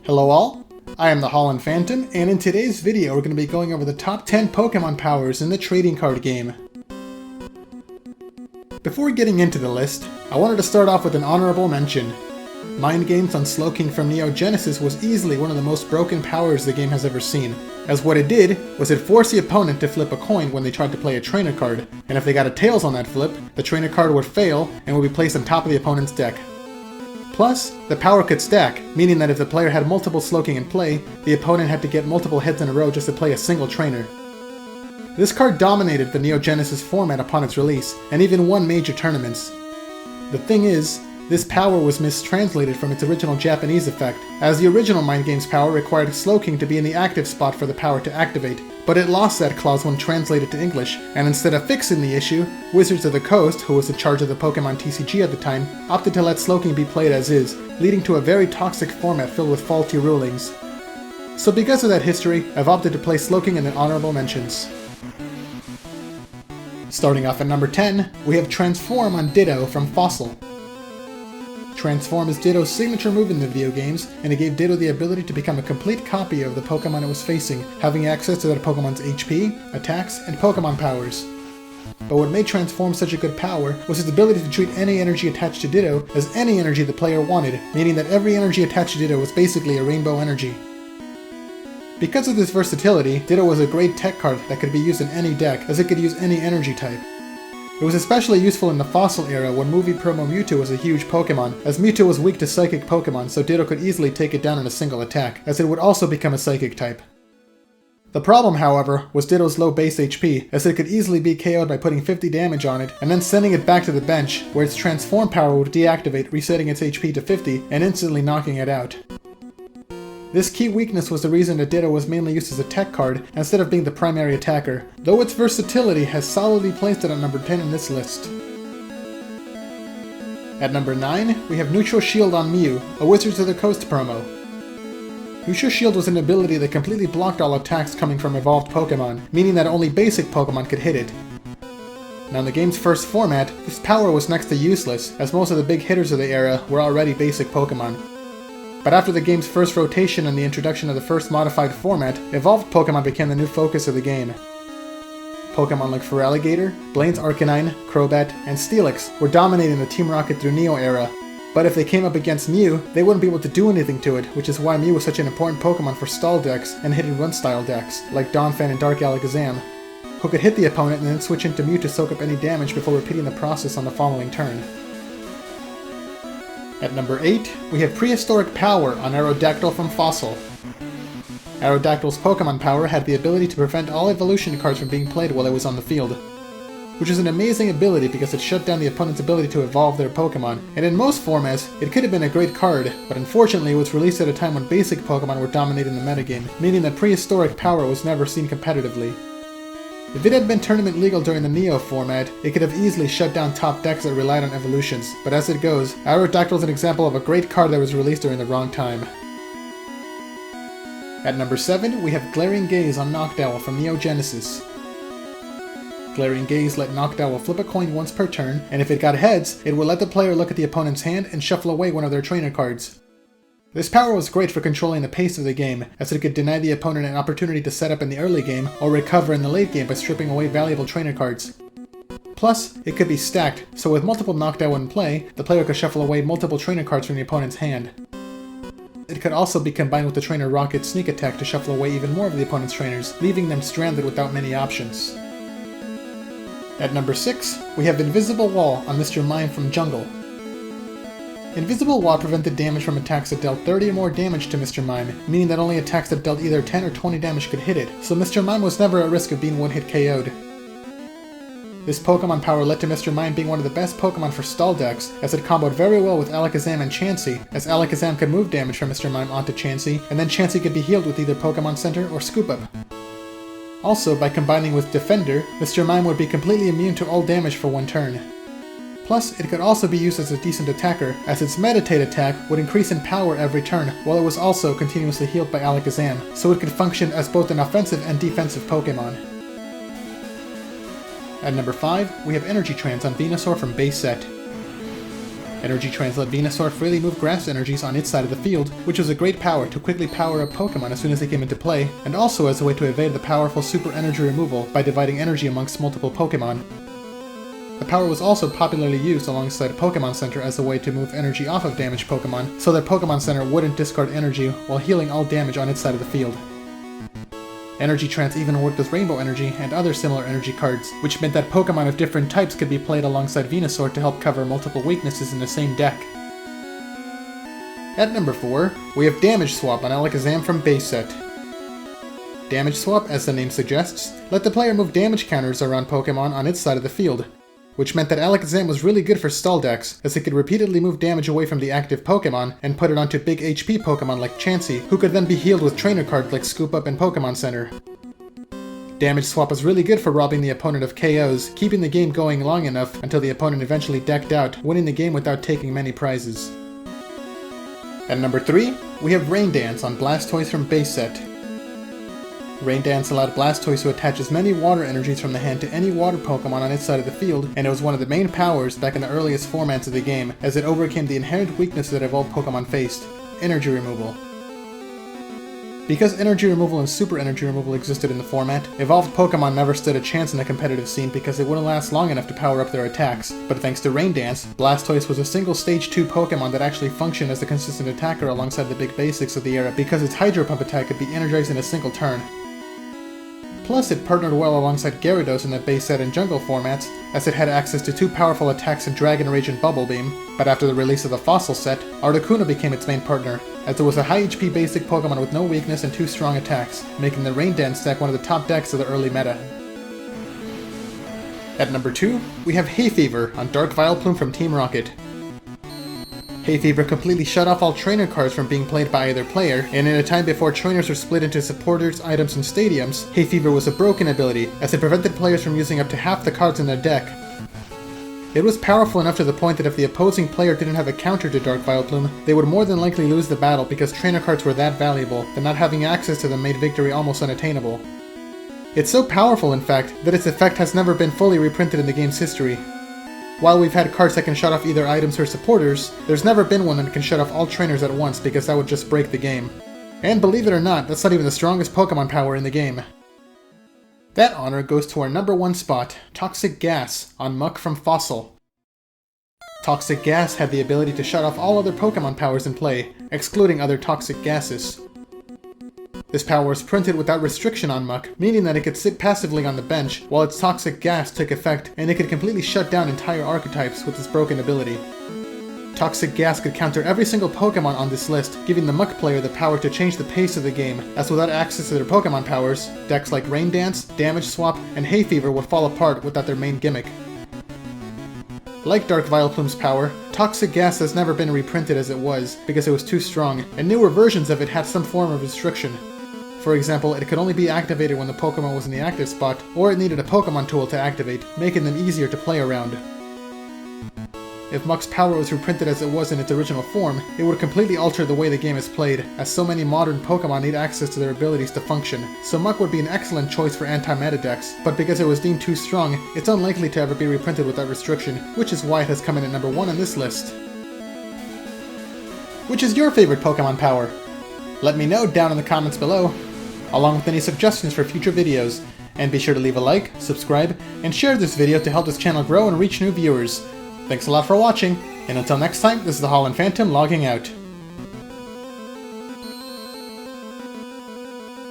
Hello all, I am the Holland Phantom, and in today's video we're going to be going over the top 10 Pokemon powers in the trading card game. Before getting into the list, I wanted to start off with an honorable mention. Mind Games on Slowking from Neo Genesis was easily one of the most broken powers the game has ever seen, as what it did was it forced the opponent to flip a coin when they tried to play a trainer card, and if they got a tails on that flip, the trainer card would fail and would be placed on top of the opponent's deck. Plus, the power could stack, meaning that if the player had multiple Slowking in play, the opponent had to get multiple heads in a row just to play a single trainer. This card dominated the Neo Genesis format upon its release, and even won major tournaments. The thing is, this power was mistranslated from its original Japanese effect, as the original Mind Games power required Slowking to be in the active spot for the power to activate, but it lost that clause when translated to English, and instead of fixing the issue, Wizards of the Coast, who was in charge of the Pokemon TCG at the time, opted to let Slowking be played as is, leading to a very toxic format filled with faulty rulings. So because of that history, I've opted to place Slowking in the honorable mentions. Starting off at number 10, we have Transform on Ditto from Fossil. Transform is Ditto's signature move in the video games, and it gave Ditto the ability to become a complete copy of the Pokemon it was facing, having access to that Pokemon's HP, attacks, and Pokemon powers. But what made Transform such a good power was its ability to treat any energy attached to Ditto as any energy the player wanted, meaning that every energy attached to Ditto was basically a rainbow energy. Because of this versatility, Ditto was a great tech card that could be used in any deck, as it could use any energy type. It was especially useful in the Fossil era when movie promo Mewtwo was a huge Pokemon, as Mewtwo was weak to Psychic Pokemon, so Ditto could easily take it down in a single attack, as it would also become a Psychic type. The problem, however, was Ditto's low base HP, as it could easily be KO'd by putting 50 damage on it, and then sending it back to the bench, where its Transform power would deactivate, resetting its HP to 50, and instantly knocking it out. This key weakness was the reason that Ditto was mainly used as a tech card instead of being the primary attacker, though its versatility has solidly placed it on number 10 in this list. At number 9, we have Neutral Shield on Mew, a Wizards of the Coast promo. Neutral Shield was an ability that completely blocked all attacks coming from evolved Pokemon, meaning that only basic Pokemon could hit it. Now in the game's first format, this power was next to useless, as most of the big hitters of the era were already basic Pokemon. But after the game's first rotation and the introduction of the first modified format, evolved Pokemon became the new focus of the game. Pokemon like Feraligatr, Blaine's Arcanine, Crobat, and Steelix were dominating the Team Rocket through Neo era, but if they came up against Mew, they wouldn't be able to do anything to it, which is why Mew was such an important Pokemon for stall decks and hit and run style decks, like Donphan and Dark Alakazam, who could hit the opponent and then switch into Mew to soak up any damage before repeating the process on the following turn. At number 8, we have Prehistoric Power on Aerodactyl from Fossil. Aerodactyl's Pokemon power had the ability to prevent all evolution cards from being played while it was on the field, which is an amazing ability because it shut down the opponent's ability to evolve their Pokemon, and in most formats, it could have been a great card, but unfortunately it was released at a time when basic Pokemon were dominating the metagame, meaning that Prehistoric Power was never seen competitively. If it had been tournament legal during the Neo format, it could have easily shut down top decks that relied on evolutions, but as it goes, Aerodactyl is an example of a great card that was released during the wrong time. At number 7, we have Glaring Gaze on Knockdown from Neo Genesis. Glaring Gaze let Knockdown flip a coin once per turn, and if it got heads, it would let the player look at the opponent's hand and shuffle away one of their trainer cards. This power was great for controlling the pace of the game, as it could deny the opponent an opportunity to set up in the early game, or recover in the late game by stripping away valuable trainer cards. Plus, it could be stacked, so with multiple Knockdown in play, the player could shuffle away multiple trainer cards from the opponent's hand. It could also be combined with the Trainer Rocket Sneak Attack to shuffle away even more of the opponent's trainers, leaving them stranded without many options. At number 6, we have Invisible Wall on Mr. Mime from Jungle. Invisible Wall prevented damage from attacks that dealt 30 or more damage to Mr. Mime, meaning that only attacks that dealt either 10 or 20 damage could hit it, so Mr. Mime was never at risk of being one-hit KO'd. This Pokemon power led to Mr. Mime being one of the best Pokemon for stall decks, as it comboed very well with Alakazam and Chansey, as Alakazam could move damage from Mr. Mime onto Chansey, and then Chansey could be healed with either Pokemon Center or Scoop Up. Also, by combining with Defender, Mr. Mime would be completely immune to all damage for one turn. Plus, it could also be used as a decent attacker, as its Meditate attack would increase in power every turn, while it was also continuously healed by Alakazam, so it could function as both an offensive and defensive Pokemon. At number 5, we have Energy Trance on Venusaur from base set. Energy Trance let Venusaur freely move grass energies on its side of the field, which was a great power to quickly power up Pokemon as soon as they came into play, and also as a way to evade the powerful Super Energy removal by dividing energy amongst multiple Pokemon. The power was also popularly used alongside Pokemon Center as a way to move energy off of damaged Pokemon, so that Pokemon Center wouldn't discard energy while healing all damage on its side of the field. Energy Trance even worked with Rainbow Energy and other similar energy cards, which meant that Pokemon of different types could be played alongside Venusaur to help cover multiple weaknesses in the same deck. At number 4, we have Damage Swap on Alakazam from base set. Damage Swap, as the name suggests, let the player move damage counters around Pokemon on its side of the field, which meant that Alakazam was really good for stall decks, as it could repeatedly move damage away from the active Pokemon and put it onto big HP Pokemon like Chansey, who could then be healed with trainer cards like Scoop Up and Pokemon Center. Damage Swap was really good for robbing the opponent of KOs, keeping the game going long enough until the opponent eventually decked out, winning the game without taking many prizes. At number 3, we have Raindance on Blastoise from base set. Raindance allowed Blastoise to attach as many water energies from the hand to any water Pokemon on its side of the field, and it was one of the main powers back in the earliest formats of the game, as it overcame the inherent weakness that evolved Pokemon faced: energy removal. Because energy removal and super energy removal existed in the format, evolved Pokemon never stood a chance in the competitive scene because they wouldn't last long enough to power up their attacks, but thanks to Raindance, Blastoise was a single Stage 2 Pokemon that actually functioned as a consistent attacker alongside the big basics of the era because its Hydro Pump attack could be energized in a single turn. Plus, it partnered well alongside Gyarados in the base set and jungle formats, as it had access to 2 powerful attacks in Dragon Rage and Bubble Beam, but after the release of the Fossil set, Articuno became its main partner, as it was a high HP basic Pokemon with no weakness and 2 strong attacks, making the Raindance deck one of the top decks of the early meta. At number 2, we have Hayfever on Dark Vileplume from Team Rocket. Hayfever completely shut off all trainer cards from being played by either player, and in a time before trainers were split into supporters, items, and stadiums, Hayfever was a broken ability, as it prevented players from using up to half the cards in their deck. It was powerful enough to the point that if the opposing player didn't have a counter to Dark Vileplume, they would more than likely lose the battle because trainer cards were that valuable, that not having access to them made victory almost unattainable. It's so powerful, in fact, that its effect has never been fully reprinted in the game's history. While we've had cards that can shut off either items or supporters, there's never been one that can shut off all trainers at once because that would just break the game. And believe it or not, that's not even the strongest Pokemon power in the game. That honor goes to our number 1 spot, Toxic Gas, on Muck from Fossil. Toxic Gas had the ability to shut off all other Pokemon powers in play, excluding other toxic gases. This power was printed without restriction on Muck, meaning that it could sit passively on the bench while its toxic gas took effect, and it could completely shut down entire archetypes with this broken ability. Toxic Gas could counter every single Pokemon on this list, giving the Muck player the power to change the pace of the game, as without access to their Pokemon powers, decks like Raindance, Damage Swap, and Hayfever would fall apart without their main gimmick. Like Dark Vileplume's power, Toxic Gas has never been reprinted as it was, because it was too strong, and newer versions of it had some form of restriction. For example, it could only be activated when the Pokemon was in the active spot, or it needed a Pokemon tool to activate, making them easier to play around. If Muck's power was reprinted as it was in its original form, it would completely alter the way the game is played, as so many modern Pokemon need access to their abilities to function, so Muck would be an excellent choice for anti-meta decks, but because it was deemed too strong, it's unlikely to ever be reprinted without restriction, which is why it has come in at number 1 on this list. Which is your favorite Pokemon power? Let me know down in the comments below, along with any suggestions for future videos, and be sure to leave a like, subscribe, and share this video to help this channel grow and reach new viewers. Thanks a lot for watching, and until next time, this is the Holland Phantom logging out.